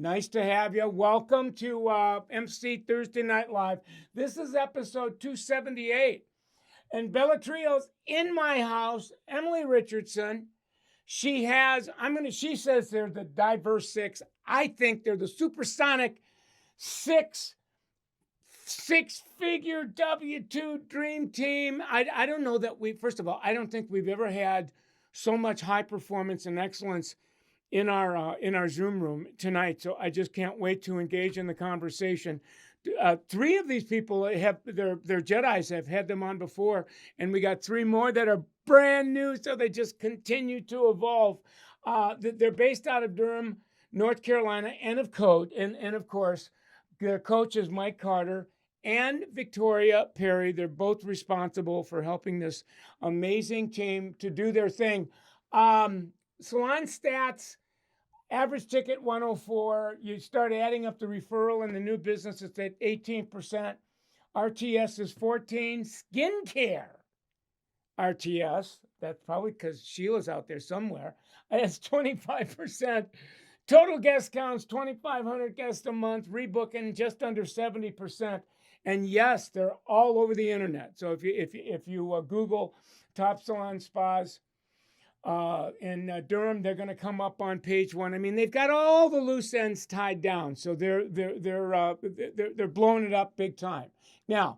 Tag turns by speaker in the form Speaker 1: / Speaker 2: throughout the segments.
Speaker 1: Nice to have you. Welcome to MC Thursday Night Live. This is episode 278. And Bellatrio's in my house, Emily Richardson. She says they're the diverse six. I think they're the supersonic six-figure W2 dream team. I don't know that first of all, I don't think we've ever had so much high performance and excellence in our Zoom room tonight. So I just can't wait to engage in the conversation. Three of these people have they're Jedis. Have had them on before, and we got three more that are brand new. So they just continue to evolve. They're based out of Durham, North Carolina, and of course, their coach is Mike Carter and Victoria Perry. They're both responsible for helping this amazing team to do their thing. Salon Stats. Average ticket 104. You start adding up the referral and the new business, it's at 18%. RTS is 14. Skincare RTS, that's probably because Sheila's out there somewhere, it's 25%. Total guest counts 2,500 guests a month, rebooking just under 70%. And yes, they're all over the internet. So if you Google top salon spas in Durham, they're going to come up on page one. I mean, they've got all the loose ends tied down, so they're blowing it up big time. Now,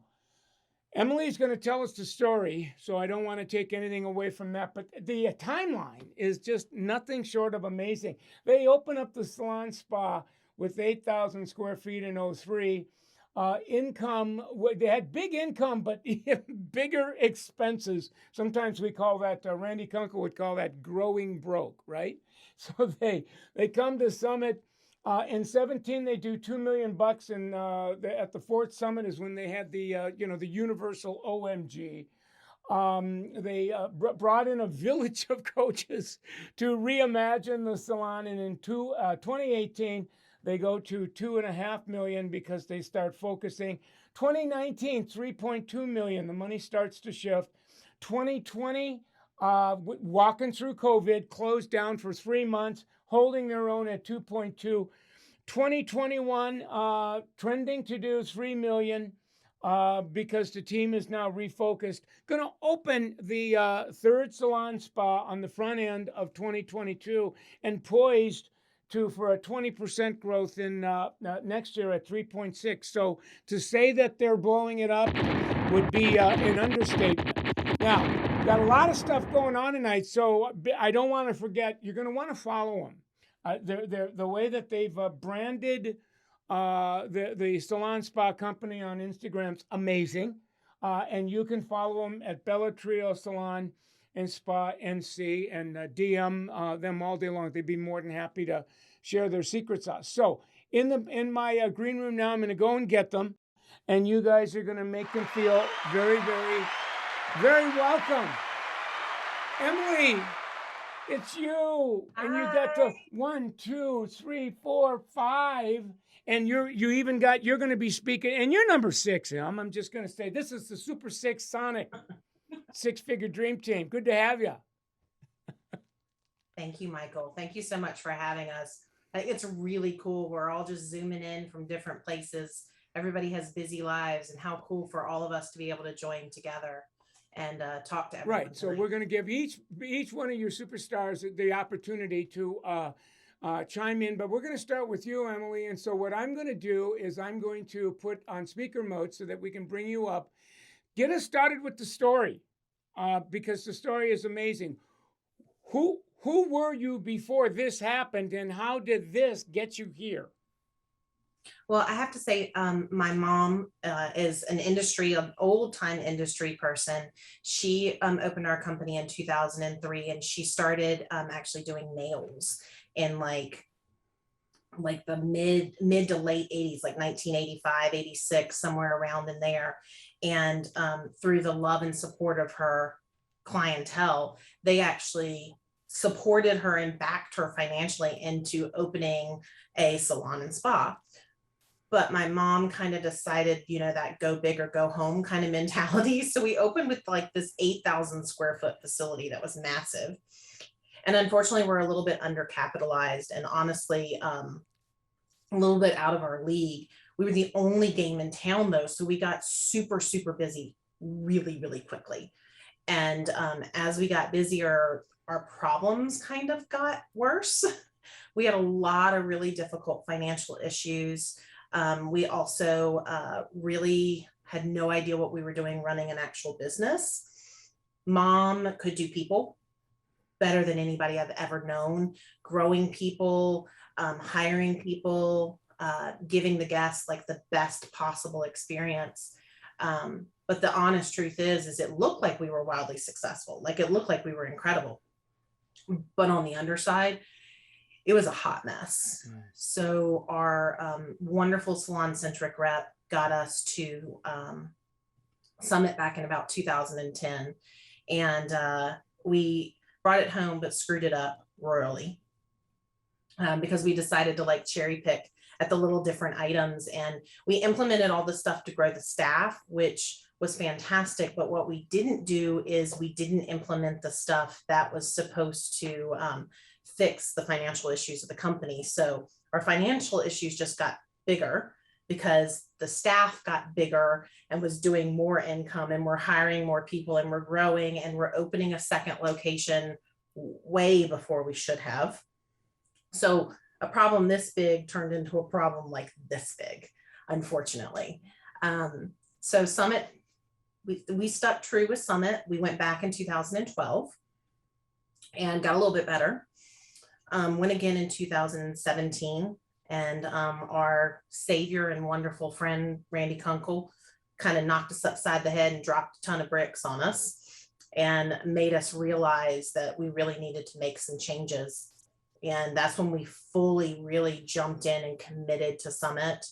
Speaker 1: Emily's going to tell us the story, so I don't want to take anything away from that. But the timeline is just nothing short of amazing. They open up the salon spa with 8,000 square feet in 03. Income, they had big income, but bigger expenses. Sometimes we call that, Randy Kunkel would call that growing broke, right? So they come to Summit. In 17, they do $2 million, and at the fourth Summit is when they had the universal OMG. They brought in a village of coaches to reimagine the salon, and in 2018, they go to $2.5 million because they start focusing. 2019, $3.2 million. The money starts to shift. 2020, walking through COVID, closed down for 3 months, holding their own at 2.2. 2021, trending to do 3 million because the team is now refocused. Going to open the third salon spa on the front end of 2022 and poised for a 20% growth in next year at 3.6. So to say that they're blowing it up would be an understatement. Now, got a lot of stuff going on tonight, so I don't want to forget, you're going to want to follow them. The way that they've branded the Salon Spa company on Instagram's amazing. And you can follow them at Bellatrio Salon and Spa NC and DM them all day long. They'd be more than happy to share their secret sauce. So in my green room now, I'm going to go and get them, and you guys are going to make them feel very, very, very welcome. Emily, it's you. Hi. And you got the 1, 2, 3, 4, 5. And you're going to be speaking, and you're number 6, Em. I'm just going to say, this is the Super 6 Sonic six-figure dream team. Good to have you.
Speaker 2: Thank you, Michael. Thank you so much for having us. It's really cool. We're all just zooming in from different places. Everybody has busy lives, and how cool for all of us to be able to join together and talk to everyone.
Speaker 1: Right. So we're going to give each one of your superstars the opportunity to chime in, but we're going to start with you, Emily. And so what I'm going to do is I'm going to put on speaker mode so that we can bring you up. Get us started with the story, because the story is amazing. Who were you before this happened, and how did this get you here?
Speaker 2: Well, I have to say, my mom is an old-time industry person. She opened our company in 2003, and she started actually doing nails in like the mid to late 80s, like 1985, 86, somewhere around in there. And through the love and support of her clientele, they actually supported her and backed her financially into opening a salon and spa. But my mom kind of decided, that go big or go home kind of mentality. So we opened with like this 8,000 square foot facility that was massive. And unfortunately, we're a little bit undercapitalized. And honestly, a little bit out of our league. We were the only game in town though. So we got super, super busy really, really quickly. And as we got busier, our problems kind of got worse. We had a lot of really difficult financial issues. We also really had no idea what we were doing running an actual business. Mom could do people better than anybody I've ever known, growing people, hiring people, giving the guests like the best possible experience. But the honest truth is it looked like we were wildly successful. Like it looked like we were incredible. But on the underside, it was a hot mess. So our wonderful salon centric rep got us to Summit back in about 2010. And we brought it home, but screwed it up royally because we decided to like cherry pick at the little different items. And we implemented all the stuff to grow the staff, which was fantastic. But what we didn't do is we didn't implement the stuff that was supposed to fix the financial issues of the company. So our financial issues just got bigger because the staff got bigger and was doing more income, and we're hiring more people, and we're growing, and we're opening a second location way before we should have. So a problem this big turned into a problem like this big, unfortunately. So Summit, we stuck true with Summit. We went back in 2012 and got a little bit better. Went again in 2017, and our savior and wonderful friend, Randy Kunkel, kind of knocked us upside the head and dropped a ton of bricks on us and made us realize that we really needed to make some changes. And that's when we fully really jumped in and committed to Summit.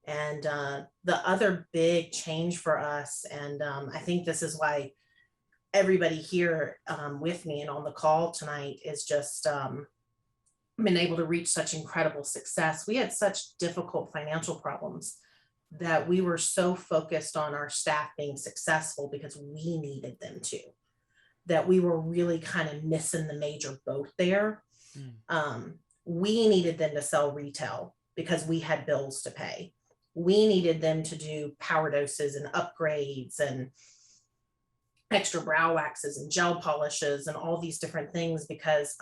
Speaker 2: And the other big change for us, and I think this is why everybody here with me and on the call tonight is just been able to reach such incredible success. We had such difficult financial problems that we were so focused on our staff being successful because we needed them to, that we were really kind of missing the major boat there. We needed them to sell retail because we had bills to pay. We needed them to do power doses and upgrades and extra brow waxes and gel polishes and all these different things because,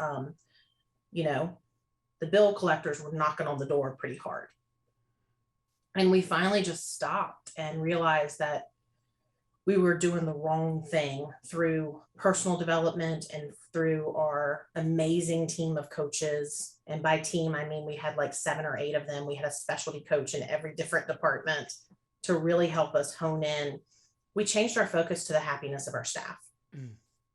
Speaker 2: the bill collectors were knocking on the door pretty hard. And we finally just stopped and realized that we were doing the wrong thing through personal development and through our amazing team of coaches. And by team, I mean, we had like 7 or 8 of them. We had a specialty coach in every different department to really help us hone in. We changed our focus to the happiness of our staff.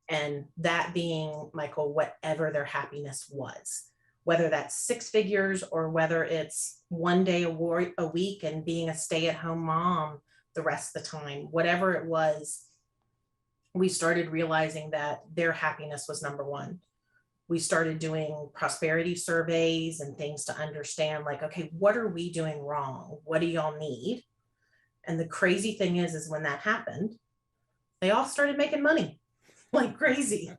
Speaker 2: And that being, Michael, whatever their happiness was, whether that's 6 figures or whether it's one day a week and being a stay-at-home mom the rest of the time, whatever it was, we started realizing that their happiness was number one. We started doing prosperity surveys and things to understand, like, okay, what are we doing wrong? What do y'all need? And the crazy thing is when that happened, they all started making money like crazy.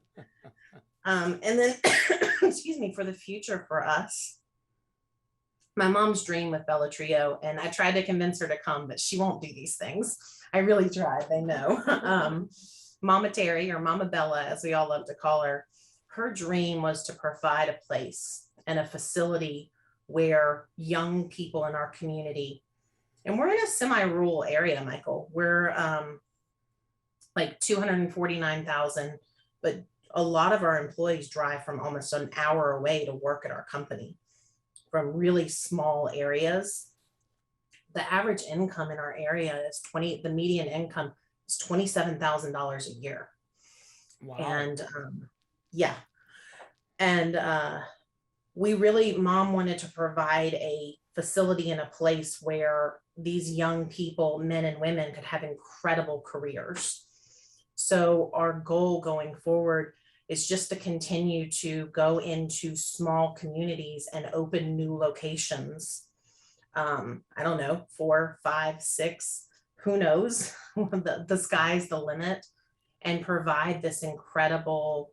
Speaker 2: And then, excuse me, for the future for us, my mom's dream with Bella Trio, and I tried to convince her to come, but she won't do these things. I really tried, they know. Mama Terry, or Mama Bella, as we all love to call her, her dream was to provide a place and a facility where young people in our community, and we're in a semi-rural area, Michael, we're like 249,000, but a lot of our employees drive from almost an hour away to work at our company from really small areas. The average income in our area is the median income is $27,000 a year.
Speaker 1: Wow.
Speaker 2: And yeah. And Mom wanted to provide a facility and a place where these young people, men and women, could have incredible careers. So our goal going forward is just to continue to go into small communities and open new locations. I don't know, 4, 5, 6, who knows? The sky's the limit, and provide this incredible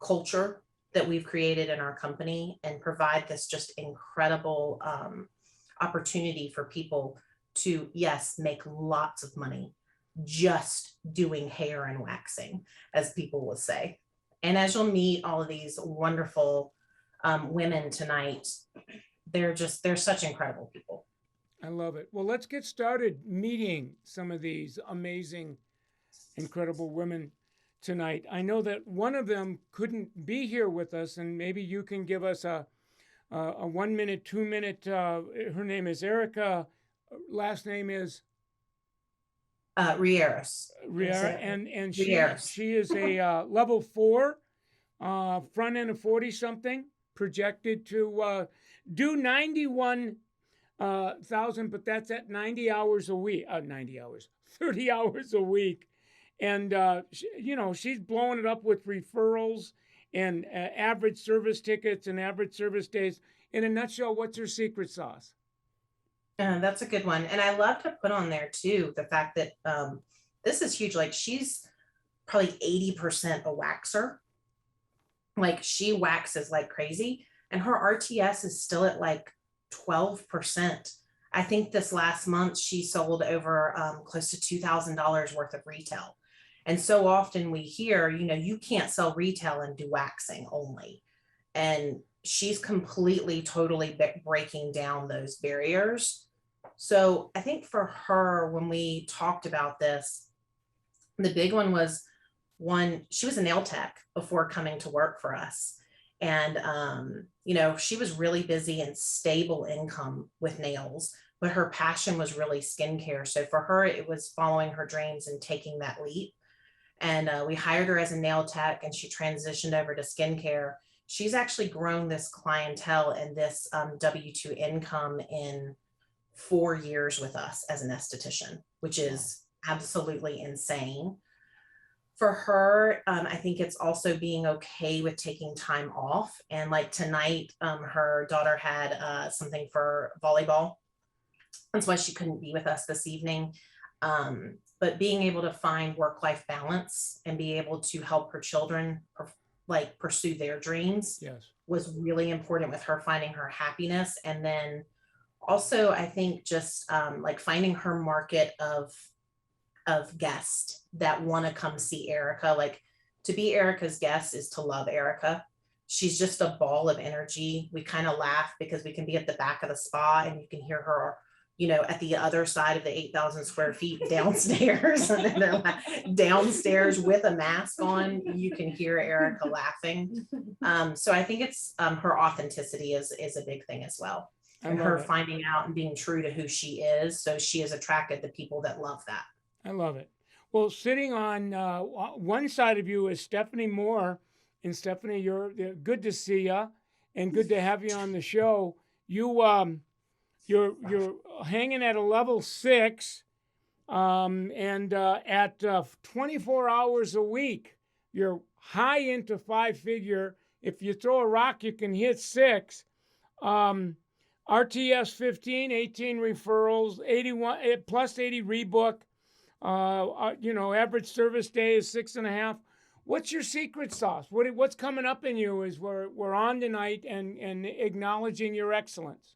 Speaker 2: culture that we've created in our company, and provide this just incredible opportunity for people to, yes, make lots of money just doing hair and waxing, as people will say. And as you'll meet all of these wonderful women tonight, they're such incredible people.
Speaker 1: I love it. Well, let's get started meeting some of these amazing, incredible women tonight. I know that one of them couldn't be here with us, and maybe you can give us a 1 minute, 2 minute. Her name is Erica. Last name is
Speaker 2: Rieras.
Speaker 1: Riera, and
Speaker 2: Rieras.
Speaker 1: she is a level 4, front end of 40 something, projected to do 91,000, but that's at 90 hours a week. 90 hours, 30 hours a week, and she's blowing it up with referrals and average service tickets and average service days. In a nutshell, what's her secret sauce?
Speaker 2: That's a good one. And I love to put on there too, the fact that this is huge. Like, she's probably 80% a waxer. Like, she waxes like crazy, and her RTS is still at like 12%. I think this last month she sold over close to $2,000 worth of retail. And so often we hear, you can't sell retail and do waxing only. And she's completely, totally breaking down those barriers. So I think for her, when we talked about this, the big one was, one, she was a nail tech before coming to work for us. And, she was really busy and stable income with nails, but her passion was really skincare. So for her, it was following her dreams and taking that leap. And we hired her as a nail tech, and she transitioned over to skincare. She's actually grown this clientele and this W-2 income in 4 years with us as an esthetician, which is absolutely insane. For her, I think it's also being okay with taking time off. And like tonight, her daughter had something for volleyball. That's why she couldn't be with us this evening. But being able to find work-life balance and be able to help her children pursue their dreams,
Speaker 1: yes,
Speaker 2: was really important with her finding her happiness. And then also, I think just finding her market of guests that want to come see Erica. Like, to be Erica's guest is to love Erica. She's just a ball of energy. We kind of laugh because we can be at the back of the spa and you can hear her, at the other side of the 8,000 square feet downstairs. And they're downstairs with a mask on. You can hear Erica laughing. So I think it's her authenticity is a big thing as well. And her finding out and being true to who she is. So she is attracted to people that love that.
Speaker 1: I love it. Well, sitting on one side of you is Stephanie Moore. And Stephanie, you're good to see you and good to have you on the show. You're hanging at a level 6 and at 24 hours a week. You're high into 5-figure. If you throw a rock, you can hit 6. RTS 15, 18 referrals, 81 plus 80 rebook. Average service day is 6.5. What's your secret sauce? What's coming up in you as we're on tonight and acknowledging your excellence?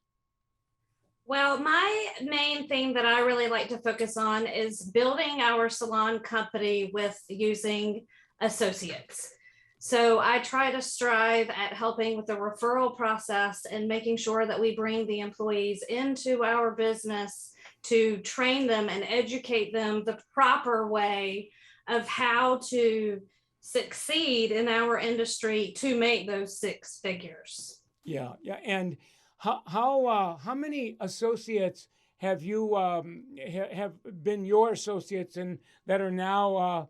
Speaker 3: Well, my main thing that I really like to focus on is building our salon company with using associates. So I try to strive at helping with the referral process and making sure that we bring the employees into our business to train them and educate them the proper way of how to succeed in our industry to make those 6 figures.
Speaker 1: Yeah. And how many associates have you have been your associates and that are now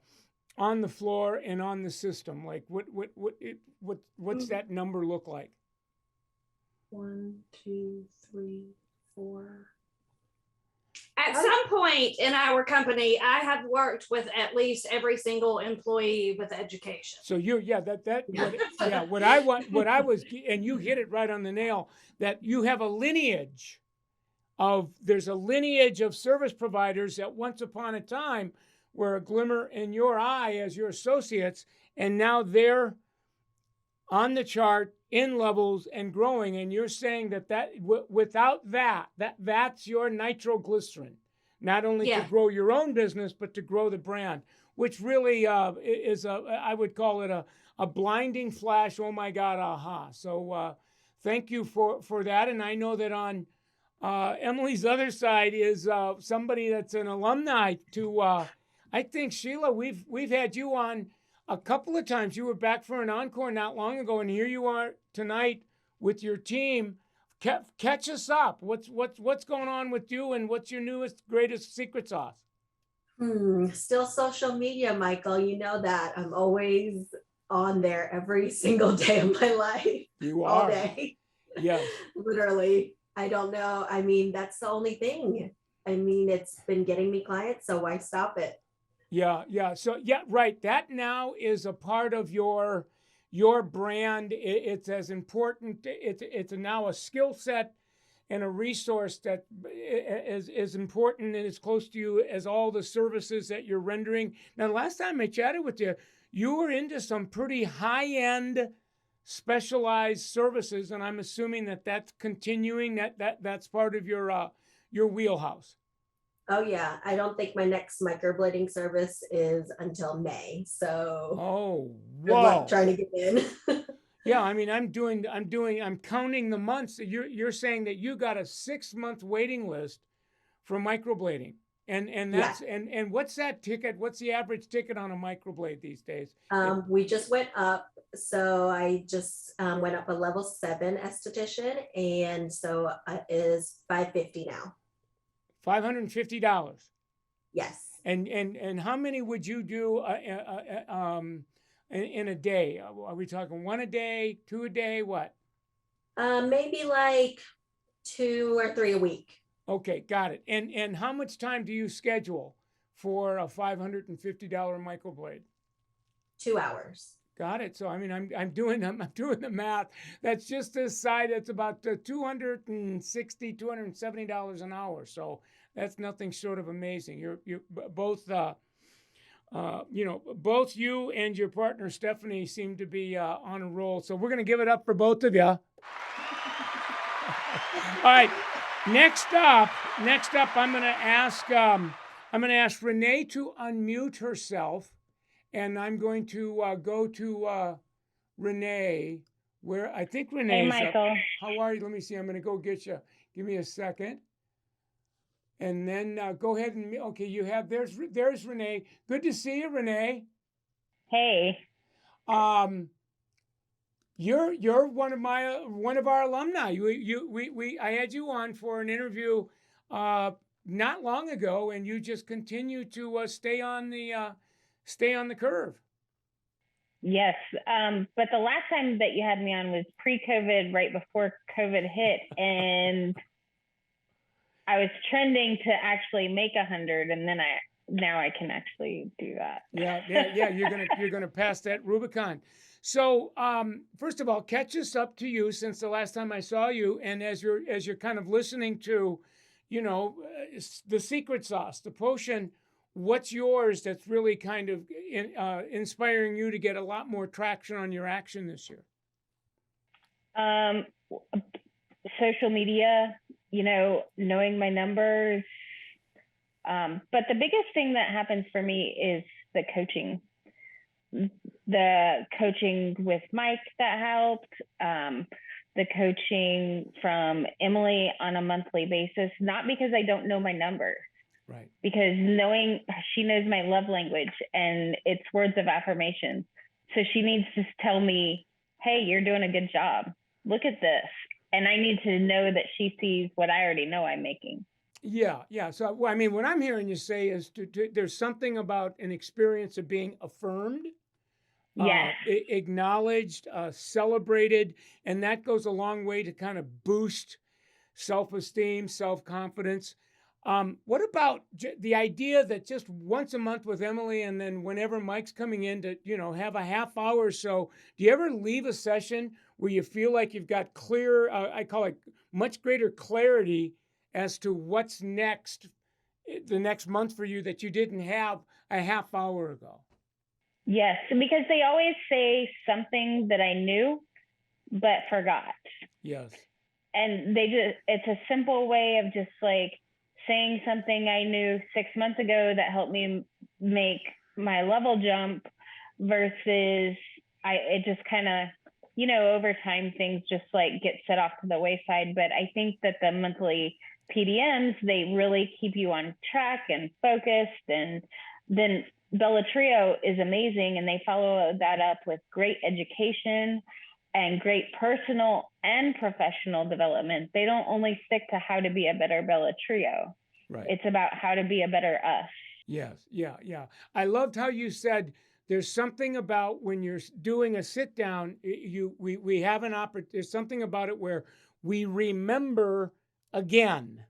Speaker 1: on the floor and on the system? Like what's that number look like?
Speaker 2: 1, 2, 3, 4.
Speaker 3: At some point in our company, I have worked with at least every single employee with education.
Speaker 1: So what I was, and you hit it right on the nail, that you have a lineage there's a lineage of service providers that once upon a time were a glimmer in your eye as your associates, and now they're on the chart in levels and growing. And you're saying that without that's your nitroglycerin, not only to
Speaker 3: Yeah.
Speaker 1: grow your own business, but to grow the brand, which really is I would call it a blinding flash. Oh my God, aha. So thank you for that. And I know that on Emily's other side is somebody that's an alumni to, I think, Sheila, we've had you on a couple of times. You were back for an encore not long ago, and here you are tonight with your team. Catch us up. What's going on with you, and what's your newest, greatest secret sauce?
Speaker 4: Still social media, Michael. You know that. I'm always on there every single day of my life.
Speaker 1: You
Speaker 4: all
Speaker 1: are.
Speaker 4: day.
Speaker 1: Yes.
Speaker 4: Literally. I don't know. I mean, that's the only thing. I mean, it's been getting me clients, so why stop it?
Speaker 1: Yeah. So yeah, right. That now is a part of your brand. It's as important. It's now a skill set and a resource that is important and as close to you as all the services that you're rendering. Now, last time I chatted with you, you were into some pretty high-end specialized services, and I'm assuming that that's continuing. That's part of your wheelhouse.
Speaker 4: Oh yeah, I don't think my next microblading service is until May. So good
Speaker 1: whoa.
Speaker 4: luck trying to get in.
Speaker 1: Yeah, I mean, I'm counting the months. You're saying that you got a 6-month waiting list for microblading. And that's and what's that ticket? What's the average ticket on a microblade these days?
Speaker 4: We just went up. So I just went up a level 7 esthetician, and so it is $550 now.
Speaker 1: $550.
Speaker 4: Yes.
Speaker 1: And how many would you do in a day? Are we talking 1 a day, 2 a day? What?
Speaker 4: Maybe like 2 or 3 a week.
Speaker 1: Okay, got it. And how much time do you schedule for a $550 microblade?
Speaker 4: 2 hours.
Speaker 1: Got it. So I mean, I'm doing the math. That's just this side. That's about $270 an hour. So that's nothing short of amazing. You're both both you and your partner Stephanie seem to be on a roll. So we're gonna give it up for both of you. All right. Next up, I'm gonna ask Renee to unmute herself. And I'm going to go to Renee, where I think Renee's
Speaker 5: Hey, Michael.
Speaker 1: up. How are you? Let me see. I'm going to go get you. Give me a second. And then go ahead and, okay, you have, there's Renee. Good to see you, Renee.
Speaker 5: Hey.
Speaker 1: You're one of our alumni. I had you on for an interview not long ago, and you just continue to stay on the curve.
Speaker 5: Yes. But the last time that you had me on was pre-COVID, right before COVID hit. And I was trending to actually make 100. And then now I can actually do that.
Speaker 1: Yeah. You're gonna pass that Rubicon. So first of all, catch us up to you since the last time I saw you. And as you're kind of listening to, the secret sauce, the potion, what's yours that's really kind of inspiring you to get a lot more traction on your action this year?
Speaker 5: Social media, knowing my numbers. But the biggest thing that happens for me is the coaching. The coaching with Mike that helped. The coaching from Emily on a monthly basis, not because I don't know my numbers.
Speaker 1: Right.
Speaker 5: Because she knows my love language and it's words of affirmation. So she needs to tell me, hey, you're doing a good job. Look at this. And I need to know that she sees what I already know I'm making.
Speaker 1: Yeah. So, I mean, what I'm hearing you say is there's something about an experience of being affirmed, acknowledged, celebrated, and that goes a long way to kind of boost self-esteem, self-confidence. What about the idea that just once a month with Emily, and then whenever Mike's coming in to, have a half hour or so, do you ever leave a session where you feel like you've got clear, I call it much greater clarity as to what's next, the next month for you that you didn't have a half hour ago?
Speaker 5: Yes, because they always say something that I knew, but forgot.
Speaker 1: Yes.
Speaker 5: And it's a simple way of just like saying something I knew 6 months ago that helped me make my level jump versus it just kind of, over time things just like get set off to the wayside. But I think that the monthly PDMs, they really keep you on track and focused. And then Bella Trio is amazing, and they follow that up with great education and great personal and professional development. They don't only stick to how to be a better Bella Trio.
Speaker 1: Right.
Speaker 5: It's about how to be a better us.
Speaker 1: Yes. Yeah. Yeah. I loved how you said there's something about when you're doing a sit down, we have an opportunity. There's something about it where we remember again.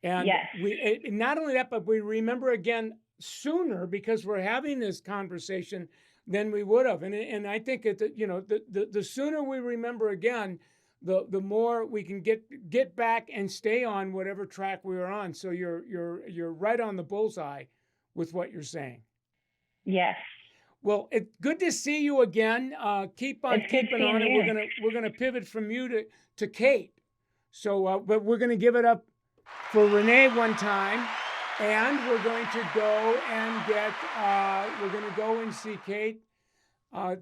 Speaker 1: And
Speaker 5: yes.
Speaker 1: Not only that, but we remember again sooner because we're having this conversation than we would have. And I think the sooner we remember again, the more we can get back and stay on whatever track we were on. So you're right on the bullseye with what you're saying.
Speaker 5: Yes.
Speaker 1: Well, it's good to see you again. Keep on keeping on it.
Speaker 5: You.
Speaker 1: We're gonna pivot from you to Kate. So, but we're gonna give it up for Renee one time, and we're going to go and get. We're gonna go and see Kate.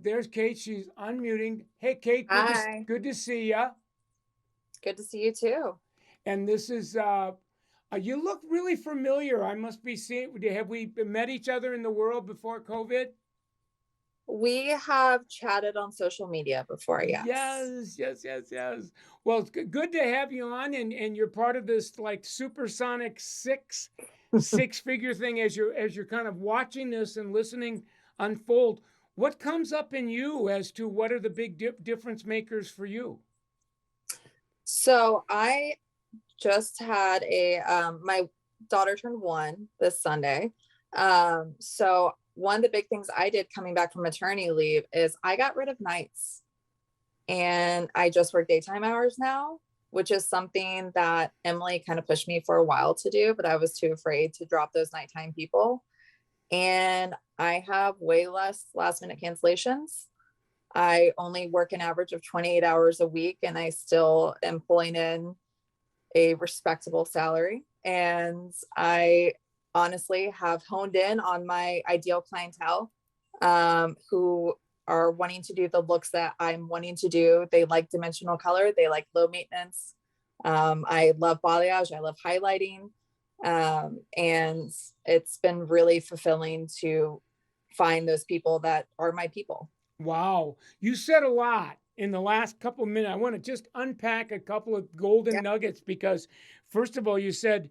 Speaker 1: There's Kate. She's unmuting. Hey, Kate.
Speaker 6: Hi.
Speaker 1: Good to see you.
Speaker 6: Good to see you too.
Speaker 1: And this is. You look really familiar. I must be seeing. Have we met each other in the world before COVID?
Speaker 6: We have chatted on social media before, yes.
Speaker 1: Yes. Well, it's good to have you on, and you're part of this like supersonic six-figure thing as you're kind of watching this and listening unfold. What comes up in you as to what are the big difference makers for you?
Speaker 6: So I just had my daughter turned 1 this Sunday. So one of the big things I did coming back from maternity leave is I got rid of nights, and I just work daytime hours now, which is something that Emily kind of pushed me for a while to do, but I was too afraid to drop those nighttime people. And I have way less last minute cancellations. I only work an average of 28 hours a week, and I still am pulling in a respectable salary. And I honestly have honed in on my ideal clientele, who are wanting to do the looks that I'm wanting to do. They like dimensional color. They like low maintenance. I love balayage. I love highlighting. And it's been really fulfilling to find those people that are my people.
Speaker 1: Wow. You said a lot in the last couple of minutes. I want to just unpack a couple of golden nuggets, because first of all, you said,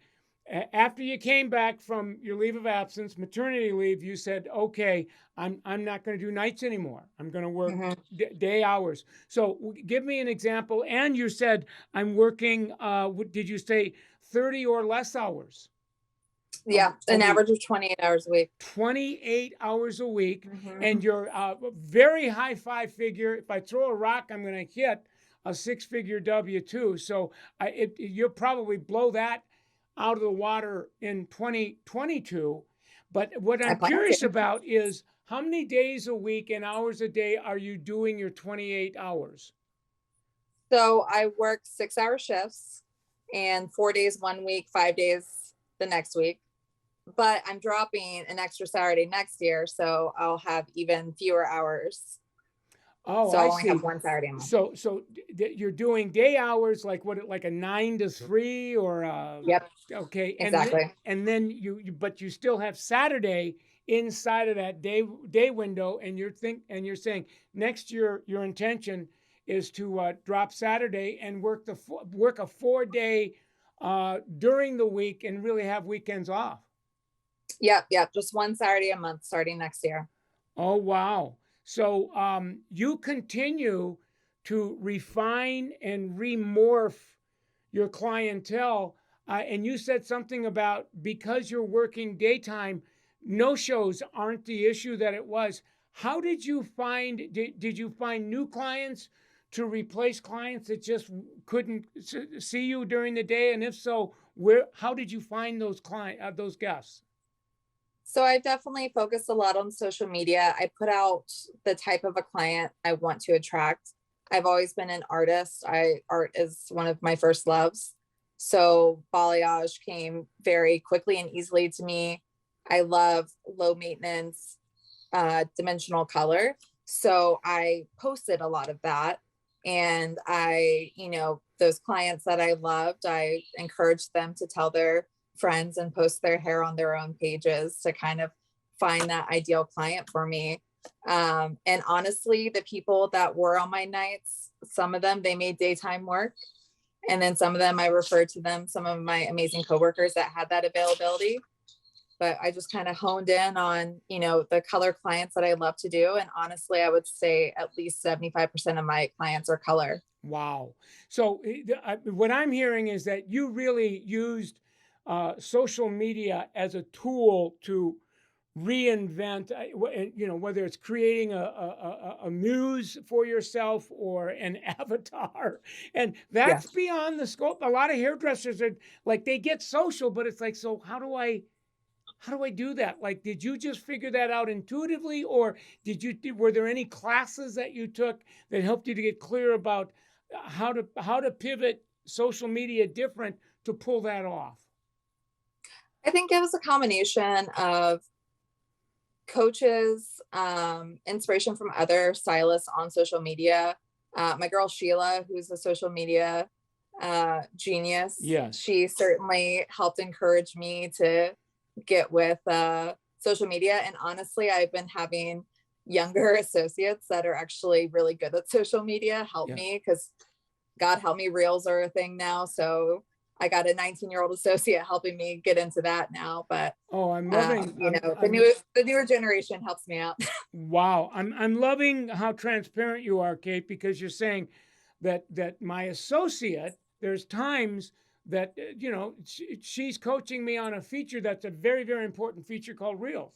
Speaker 1: after you came back from your leave of absence, maternity leave, you said, okay, I'm not going to do nights anymore. I'm going to work day hours. So give me an example. And you said, I'm working, did you say 30 or less hours?
Speaker 6: Yeah, an average of 28 hours a week.
Speaker 1: 28 hours a week. And you're very high five-figure. If I throw a rock, I'm going to hit a six-figure W-2. So you'll probably blow that out of the water in 2022. But what I'm curious about is how many days a week and hours a day are you doing your 28 hours?
Speaker 6: So I work 6-hour shifts, and 4 days one week, 5 days the next week. But I'm dropping an extra Saturday next year, so I'll have even fewer hours.
Speaker 1: Oh,
Speaker 6: so
Speaker 1: I
Speaker 6: only
Speaker 1: see.
Speaker 6: Have one Saturday a month.
Speaker 1: So you're doing day hours, like a 9 to 3 or
Speaker 6: Yep.
Speaker 1: Okay.
Speaker 6: Exactly.
Speaker 1: And then but you still have Saturday inside of that day window, and you're saying next year your intention is to drop Saturday and work a 4-day during the week and really have weekends off.
Speaker 6: Yep. Just one Saturday a month starting next year.
Speaker 1: Oh, wow. So you continue to refine and remorph your clientele. And you said something about, because you're working daytime, no-shows aren't the issue that it was. How did you find, did you find new clients to replace clients that just couldn't see you during the day? And if so, how did you find those guests?
Speaker 6: So I definitely focus a lot on social media. I put out the type of a client I want to attract. I've always been an artist. Art is one of my first loves. So balayage came very quickly and easily to me. I love low maintenance, dimensional color. So I posted a lot of that. And those clients that I loved, I encouraged them to tell their friends and post their hair on their own pages to kind of find that ideal client for me. And honestly, the people that were on my nights, some of them, they made daytime work. And then some of them, I referred to them, some of my amazing coworkers that had that availability. But I just kind of honed in on, the color clients that I love to do. And honestly, I would say at least 75% of my clients are color.
Speaker 1: Wow. So what I'm hearing is that you really used social media as a tool to reinvent, whether it's creating a muse for yourself or an avatar. And that's beyond the scope. A lot of hairdressers are like, they get social, but it's like, so how do I do that? Like, did you just figure that out intuitively, or were there any classes that you took that helped you to get clear about how to pivot social media different to pull that off?
Speaker 6: I think it was a combination of coaches, inspiration from other stylists on social media. My girl Sheila, who's a social media genius, she certainly helped encourage me to get with social media. And honestly, I've been having younger associates that are actually really good at social media help me, because God help me, reels are a thing now. So I got a 19-year-old associate helping me get into that now. But
Speaker 1: I'm loving
Speaker 6: the newer generation helps me out.
Speaker 1: Wow, I'm loving how transparent you are, Kate, because you're saying that my associate, there's times that she's coaching me on a feature that's a very, very important feature called reels.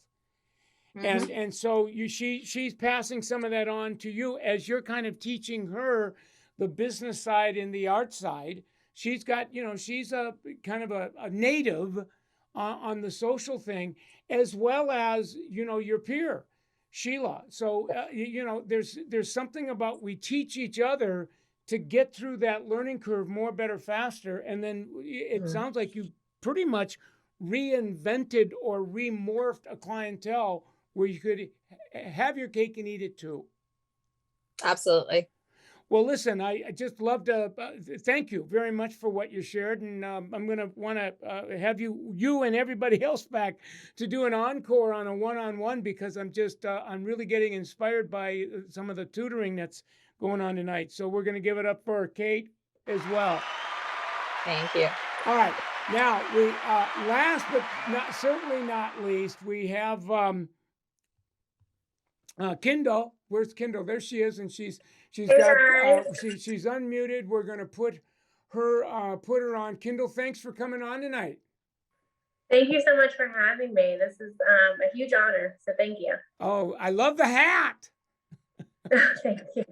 Speaker 1: Mm-hmm. And so she's passing some of that on to you as you're kind of teaching her the business side and the art side. She's got, she's a kind of a native on the social thing, as well as, your peer, Sheila. So, there's something about, we teach each other to get through that learning curve more, better, faster. And then it sounds like you pretty much reinvented or remorphed a clientele where you could have your cake and eat it too.
Speaker 6: Absolutely.
Speaker 1: Well, listen, I just love to thank you very much for what you shared. And I'm going to want to have you and everybody else back to do an encore on a one-on-one, because I'm really getting inspired by some of the tutoring that's going on tonight. So we're going to give it up for Kate as well.
Speaker 6: Thank you.
Speaker 1: All right. Now, we last but certainly not least, we have Kendall. Where's Kendall? There she is, and she's unmuted. We're going to put her on. Kendall, thanks for coming on tonight.
Speaker 7: Thank you so much for having me. This is a huge honor, so thank you.
Speaker 1: Oh, I love the hat.
Speaker 7: Thank you.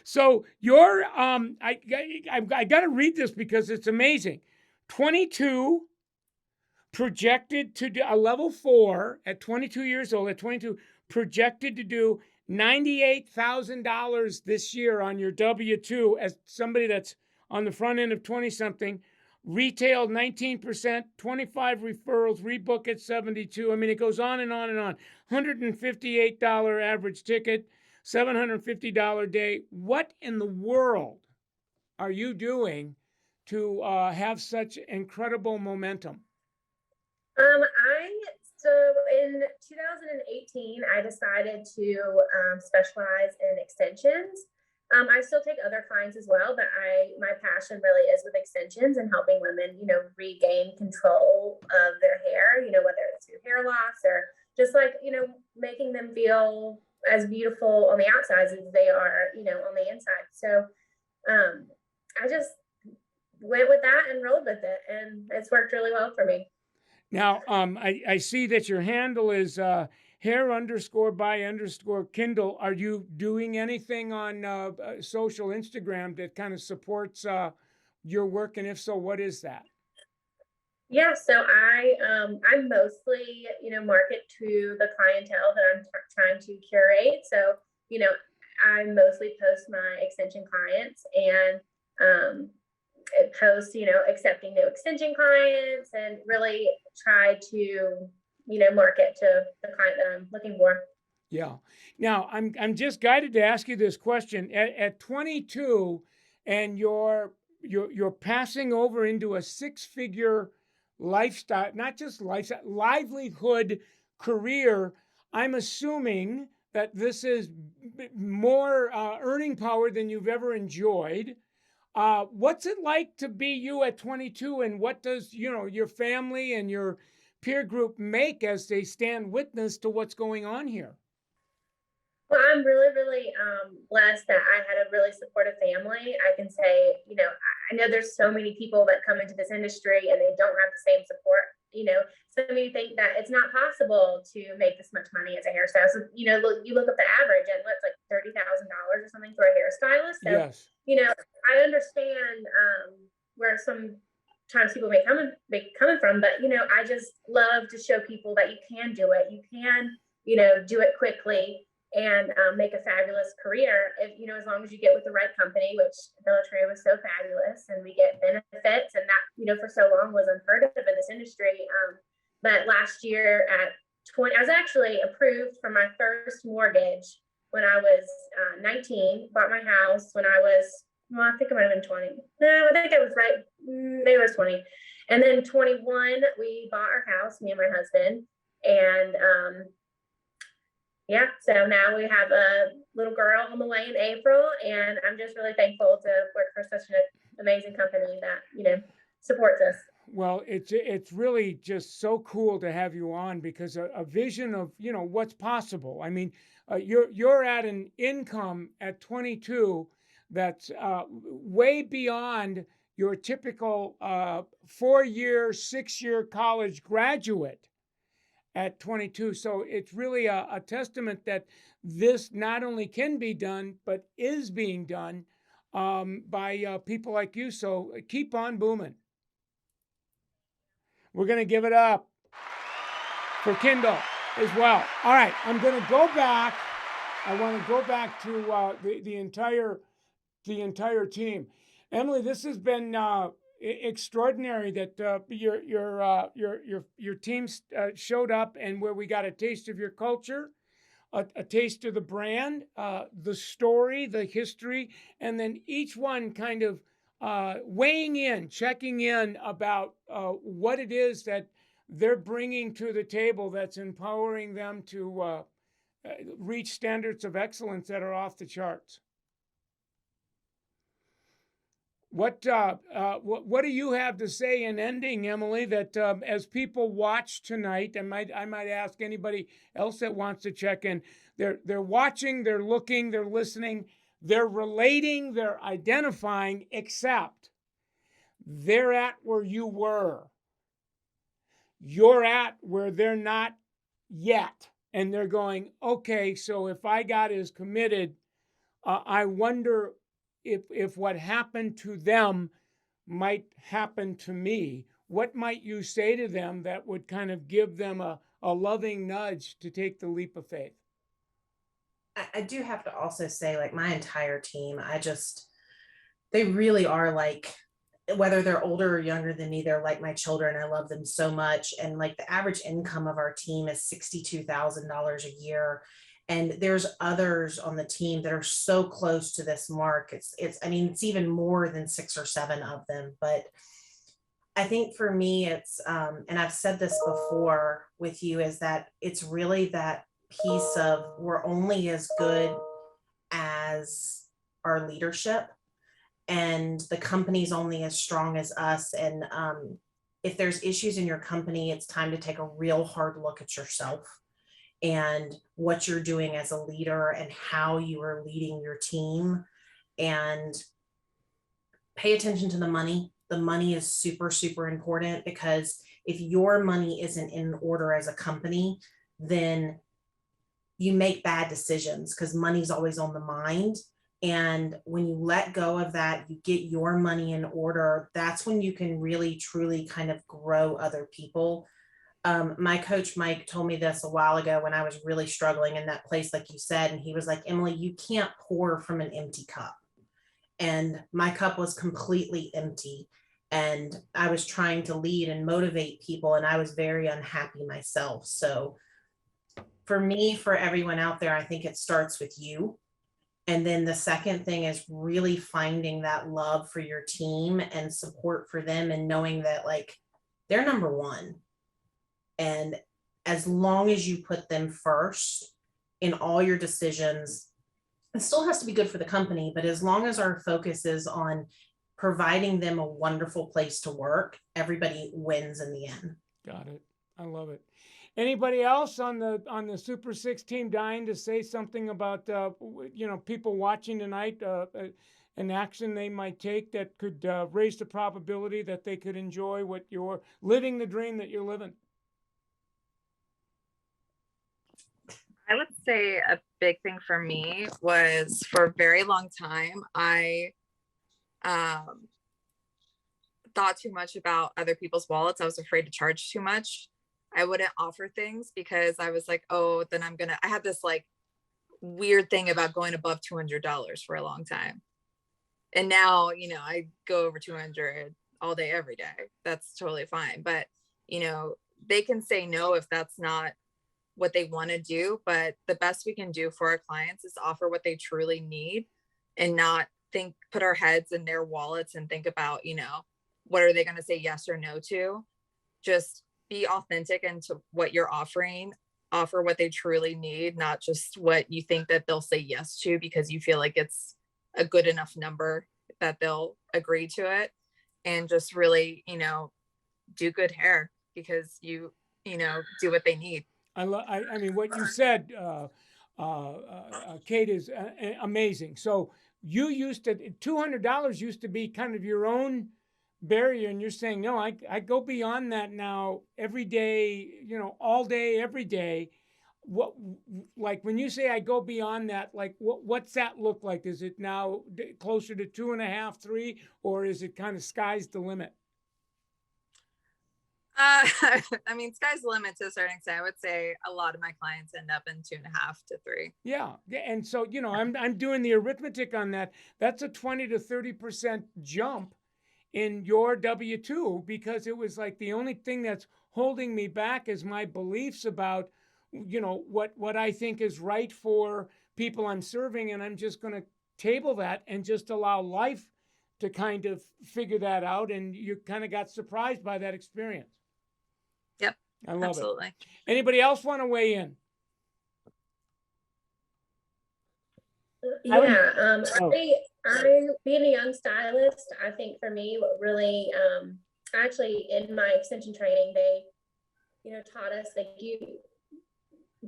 Speaker 1: So you're I got to read this because it's amazing. 22, projected to do a level 4 at 22 years old. At 22, projected to do $98,000 this year on your W-2 as somebody that's on the front end of 20-something. Retailed 19%, 25 referrals, rebook at 72. I mean, it goes on and on and on. $158 average ticket, $750 day. What in the world are you doing to have such incredible momentum?
Speaker 7: So in 2018, I decided to specialize in extensions. I still take other clients as well, but my passion really is with extensions and helping women, regain control of their hair, whether it's through hair loss or just like, making them feel as beautiful on the outside as they are, on the inside. So I just went with that and rolled with it, and it's worked really well for me.
Speaker 1: Now, I see that your handle is hair_by_Kendall. Are you doing anything on social Instagram that kind of supports your work? And if so, what is that?
Speaker 7: Yeah, so I mostly, market to the clientele that I'm trying to curate. So, I mostly post my extension clients and post, accepting new extension clients and really try to, market to the client that I'm looking for.
Speaker 1: Yeah. Now I'm just guided to ask you this question. At 22, and you're passing over into a 6-figure lifestyle, not just lifestyle, livelihood career. I'm assuming that this is more earning power than you've ever enjoyed. What's it like to be you at 22, and what does your family and your peer group make as they stand witness to what's going on here?
Speaker 7: Well, I'm really, really blessed that I had a really supportive family. I can say, I know there's so many people that come into this industry and they don't have the same support. So many think that it's not possible to make this much money as a hairstylist. So, you look up the average and what's like $30,000 or something for a hairstylist. So,
Speaker 1: Yes.
Speaker 7: I understand where sometimes people may coming from, but I just love to show people that you can do it. You can, do it quickly and make a fabulous career if, as long as you get with the right company, which Bellatrix was so fabulous, and we get benefits, and that, for so long was unheard of in this industry. But last year at 20, I was actually approved for my first mortgage when I was 19, bought my house when I was, well, I think it might have been 20. No, I think I was right. Maybe I was 20. And then 21, we bought our house, me and my husband. And yeah, so now we have a little girl on the way in April, and I'm just really thankful to work for such an amazing company that, supports us.
Speaker 1: Well, it's really just so cool to have you on, because a vision of what's possible. I mean, you're at an income at 22 that's way beyond your typical 4-year, 6-year college graduate at 22. So it's really a testament that this not only can be done, but is being done by people like you. So keep on booming. We're going to give it up for Kendall as well. All right, I'm going to go back. I want to go back to the entire team. Emily, this has been extraordinary that your team showed up, and where we got a taste of your culture, a taste of the brand, the story, the history, and then each one kind of weighing in, checking in about what it is that they're bringing to the table that's empowering them to reach standards of excellence that are off the charts. What do you have to say in ending, Emily, that as people watch tonight, and I might ask anybody else that wants to check in, they're watching, they're looking, they're listening, they're relating, they're identifying, except they're at where you were. You're at where they're not yet. And they're going, okay, so if I got as committed, I wonder if what happened to them might happen to me. What might you say to them that would kind of give them a loving nudge to take the leap of faith?
Speaker 2: I do have to also say, like, my entire team, they really are, like, whether they're older or younger than me, they're like my children. I love them so much. And like, the average income of our team is $62,000 a year. And there's others on the team that are so close to this mark. It's even more than 6 or 7 of them. But I think for me, it's, and I've said this before with you, is that it's really that piece of, we're only as good as our leadership, and the company's only as strong as us. And if there's issues in your company, it's time to take a real hard look at yourself and what you're doing as a leader and how you are leading your team, and pay attention to the money. The money is super, super important, because if your money isn't in order as a company, then you make bad decisions, because money's always on the mind. And when you let go of that, you get your money in order, that's when you can really, truly kind of grow other people. My coach, Mike, told me this a while ago when I was really struggling in that place, like you said. And he was like, Emily, you can't pour from an empty cup. And my cup was completely empty. And I was trying to lead and motivate people, and I was very unhappy myself. So for me, for everyone out there, I think it starts with you. And then the second thing is really finding that love for your team and support for them, and knowing that like they're number one. And as long as you put them first in all your decisions, it still has to be good for the company, but as long as our focus is on providing them a wonderful place to work, everybody wins in the end.
Speaker 1: Got it. I love it. Anybody else on the Super 6 team dying to say something about people watching tonight, an action they might take that could raise the probability that they could enjoy what you're living, the dream that you're living?
Speaker 6: I would say a big thing for me was, for a very long time, I thought too much about other people's wallets. I was afraid to charge too much. I wouldn't offer things because I was like, oh, then I had this like weird thing about going above $200 for a long time. And now, I go over 200 all day, every day. That's totally fine. But, they can say no if that's not what they want to do. But the best we can do for our clients is offer what they truly need, and not put our heads in their wallets and think about, what are they going to say yes or no to. Just be authentic into what you're offering. Offer what they truly need, not just what you think that they'll say yes to because you feel like it's a good enough number that they'll agree to it. And just really, do good hair because you do what they need.
Speaker 1: I mean, what you said, Kate, is amazing. So you used to, $200 used to be kind of your own barrier, and you're saying, no, I go beyond that now every day, all day, every day. What, like when you say I go beyond that, like what's that look like? Is it now closer to 2.5, 3, or is it kind of sky's the limit?
Speaker 6: I mean, sky's the limit to a certain extent. I would say a lot of my clients end up in 2.5 to 3.
Speaker 1: Yeah. And so, I'm doing the arithmetic on that. That's a 20 to 30% jump in your W-2, because it was like the only thing that's holding me back is my beliefs about, what I think is right for people I'm serving. And I'm just going to table that and just allow life to kind of figure that out. And you kind of got surprised by that experience.
Speaker 6: Yep.
Speaker 1: I love
Speaker 6: absolutely.
Speaker 1: it. Anybody else want to weigh in?
Speaker 7: Yeah, I being a young stylist, I think for me, what really, actually in my extension training, they, taught us that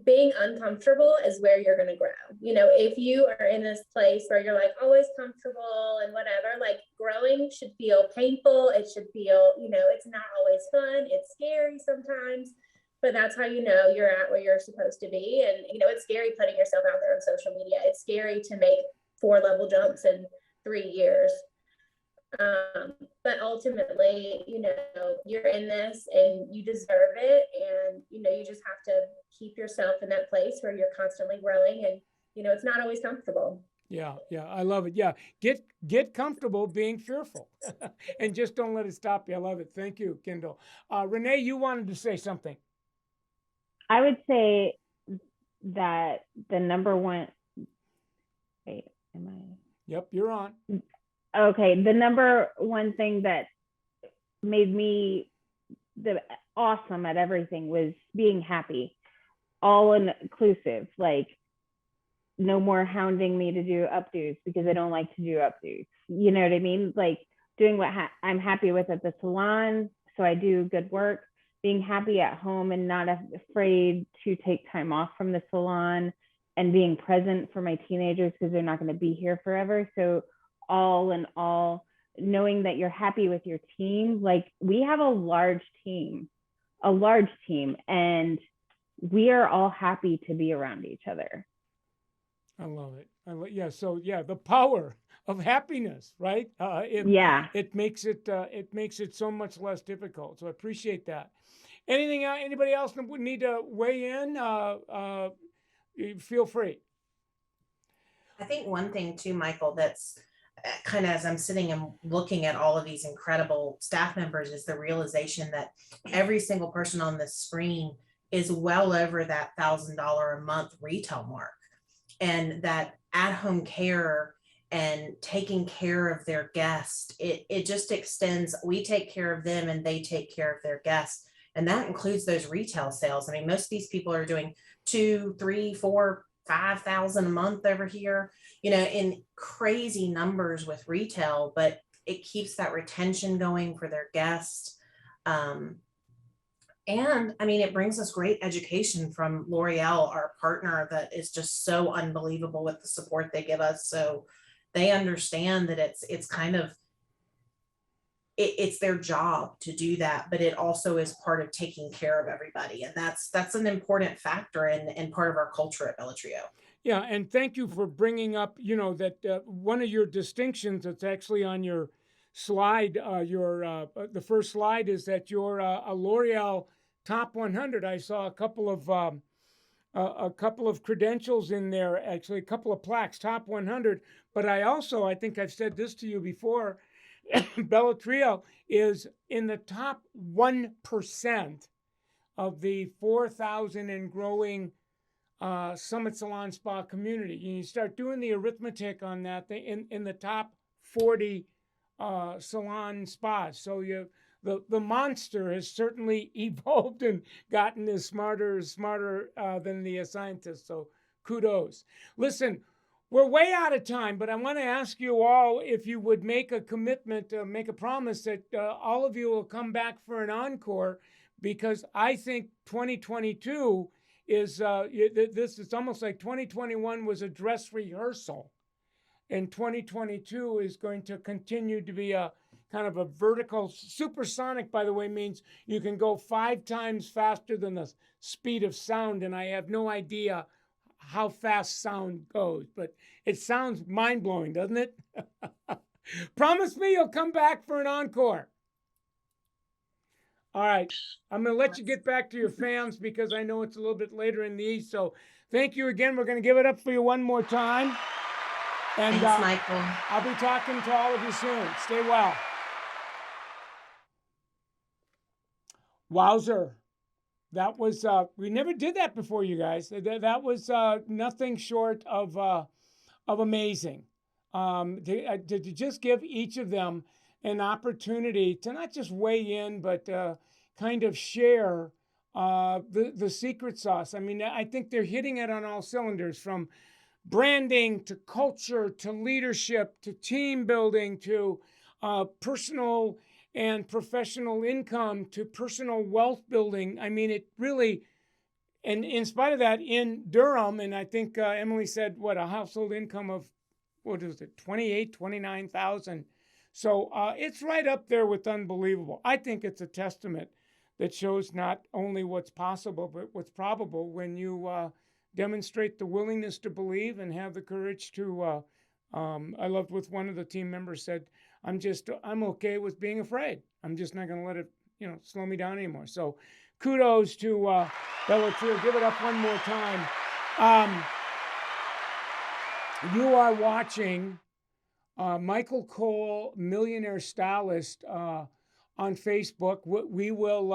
Speaker 7: being uncomfortable is where you're going to grow. If you are in this place where you're like always comfortable and whatever, like growing should feel painful. It should feel, it's not always fun. It's scary sometimes, but that's how you're at where you're supposed to be. And, it's scary putting yourself out there on social media. It's scary to make 4-level jumps in 3 years. But ultimately, you're in this and you deserve it. And, you just have to keep yourself in that place where you're constantly growing, and, it's not always comfortable.
Speaker 1: Yeah. I love it. Yeah. Get comfortable being fearful and just don't let it stop you. I love it. Thank you, Kendall. Renee, you wanted to say something.
Speaker 5: I would say that the number one, wait, am I?
Speaker 1: Yep, you're on.
Speaker 5: Okay. The number one thing that made me awesome at everything was being happy, all inclusive, like no more hounding me to do updos because I don't like to do updos. You know what I mean? Like doing what I'm happy with at the salon. So I do good work, being happy at home and not afraid to take time off from the salon, and being present for my teenagers because they're not going to be here forever. So all in all, knowing that you're happy with your team. Like we have a large team, and we are all happy to be around each other.
Speaker 1: I love it. So the power of happiness, right? It makes it so much less difficult. So I appreciate that. Anything? Anybody else that would need to weigh in? Feel free.
Speaker 2: I think one thing too, Michael, that's kind of as I'm sitting and looking at all of these incredible staff members is the realization that every single person on this screen is well over that $1,000 a month retail mark, and that at-home care and taking care of their guests, it just extends. We take care of them and they take care of their guests. And that includes those retail sales. I mean, most of these people are doing 2, 3, 4, 5,000 a month over here, in crazy numbers with retail, but it keeps that retention going for their guests. And I mean, it brings us great education from L'Oreal, our partner, that is just so unbelievable with the support they give us. So they understand that it's kind of, it's their job to do that, but it also is part of taking care of everybody. And that's an important factor and part of our culture at Bella Trio.
Speaker 1: Yeah, and thank you for bringing up, that one of your distinctions that's actually on your slide, the first slide, is that you're a L'Oreal Top 100. I saw a couple of credentials in there, actually a couple of plaques, Top 100. But I think I've said this to you before, Bella Trio is in the top 1% of the 4,000 and growing Summit Salon Spa community. You start doing the arithmetic on that in the top 40 salon spas. So the monster has certainly evolved and gotten as smarter than the scientists. So kudos. Listen, we're way out of time, but I want to ask you all if you would make a commitment, make a promise that all of you will come back for an encore, because I think 2022 is it's almost like 2021 was a dress rehearsal, and 2022 is going to continue to be a kind of a vertical. Supersonic, by the way, means you can go 5 times faster than the speed of sound, and I have no idea how fast sound goes, but it sounds mind-blowing, doesn't it? Promise me you'll come back for an encore. All right, I'm going to let you get back to your fans because I know it's a little bit later in the East. So thank you again. We're going to give it up for you one more time. And
Speaker 2: thanks, Michael.
Speaker 1: I'll be talking to all of you soon. Stay well. Wowzer. That was, we never did that before, you guys. That was nothing short of amazing. To just give each of them an opportunity to not just weigh in, but kind of share the secret sauce. I mean, I think they're hitting it on all cylinders, from branding to culture to leadership to team building to personal and professional income to personal wealth building. I mean, it really, and in spite of that, in Durham, and I think Emily said, a household income of, 29,000. So it's right up there with unbelievable. I think it's a testament that shows not only what's possible, but what's probable when you demonstrate the willingness to believe and have the courage to, I loved what one of the team members said, I'm okay with being afraid. I'm just not going to let it, slow me down anymore. So kudos to Bella Trio. Give it up one more time. You are watching Michael Cole, Millionaire Stylist, on Facebook. We will,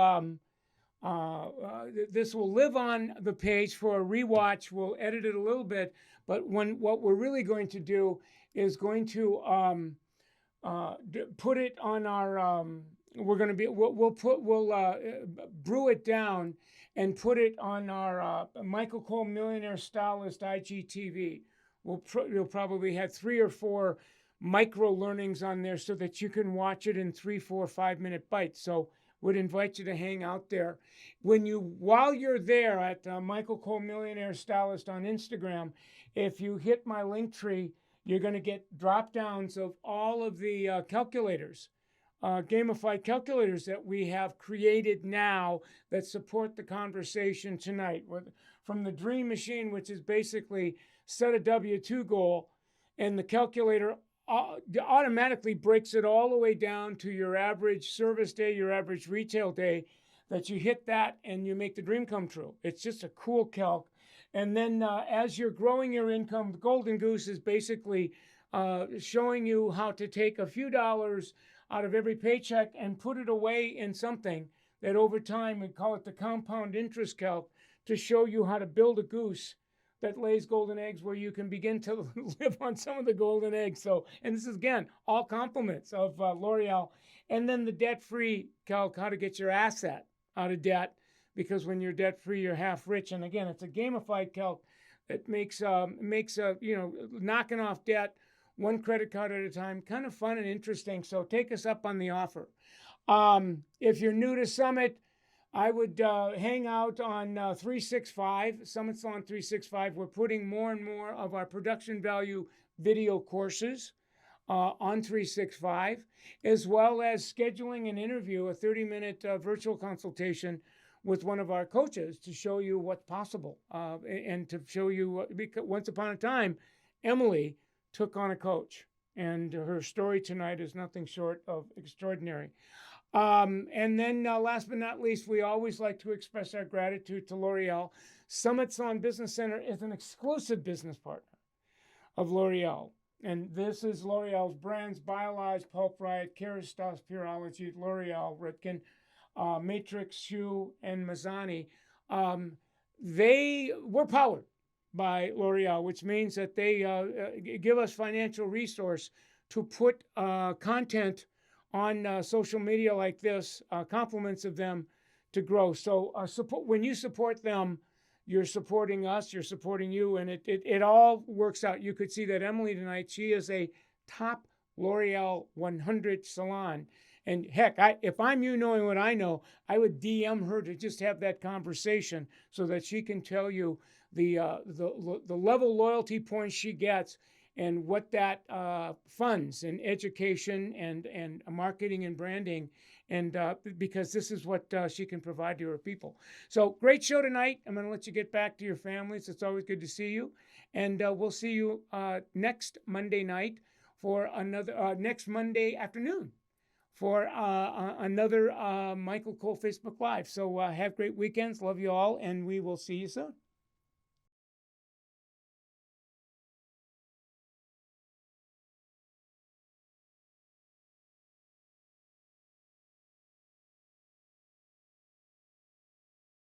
Speaker 1: this will live on the page for a rewatch. We'll edit it a little bit, but what we're really going to do is going to put it on our, we'll brew it down and put it on our Michael Cole Millionaire Stylist IGTV. You'll probably have 3 or 4 micro learnings on there so that you can watch it in 3, 4, 5-minute bites. So would invite you to hang out there. While you're there at Michael Cole Millionaire Stylist on Instagram, if you hit my link tree, you're going to get drop downs of all of the calculators, gamified calculators that we have created now that support the conversation tonight. From the Dream Machine, which is basically set a W-2 goal, and the calculator automatically breaks it all the way down to your average service day, your average retail day. that you hit that and you make the dream come true. It's just a cool calc. And then as you're growing your income, the Golden Goose is basically showing you how to take a few dollars out of every paycheck and put it away in something that over time, we call it the compound interest calc, to show you how to build a goose that lays golden eggs where you can begin to live on some of the golden eggs. So, and this is again, all compliments of L'Oreal. And then the debt-free calc, how to get your asset out of debt, because when you're debt-free, you're half rich. And again, it's a gamified calc that makes knocking off debt one credit card at a time, kind of fun and interesting. So take us up on the offer. If you're new to Summit, I would hang out on 365, Summit Salon 365. We're putting more and more of our production value video courses on 365, as well as scheduling an interview, a 30-minute virtual consultation with one of our coaches to show you what's possible and to show you, because once upon a time, Emily took on a coach, and her story tonight is nothing short of extraordinary. And then last but not least, we always like to express our gratitude to L'Oreal. Summit Salon Business Center is an exclusive business partner of L'Oreal. And this is L'Oreal's brands: Biolage, Pulp Riot, Kerastase, Pureology, L'Oreal, Ritken, Matrix, Shoe, and Mazzani. They were powered by L'Oreal, which means that they give us financial resource to put content on social media like this, compliments of them, to grow. So when you support them, you're supporting us, you're supporting you, and it all works out. You could see that Emily tonight, she is a top L'Oreal 100 salon. And heck, if I'm you knowing what I know, I would DM her to just have that conversation so that she can tell you the level loyalty points she gets and what that funds in education and marketing and branding, and because this is what she can provide to her people. So great show tonight. I'm going to let you get back to your families. It's always good to see you, and we'll see you next Monday night for another next Monday afternoon for another Michael Cole Facebook Live. So have great weekends. Love you all, and we will see you soon.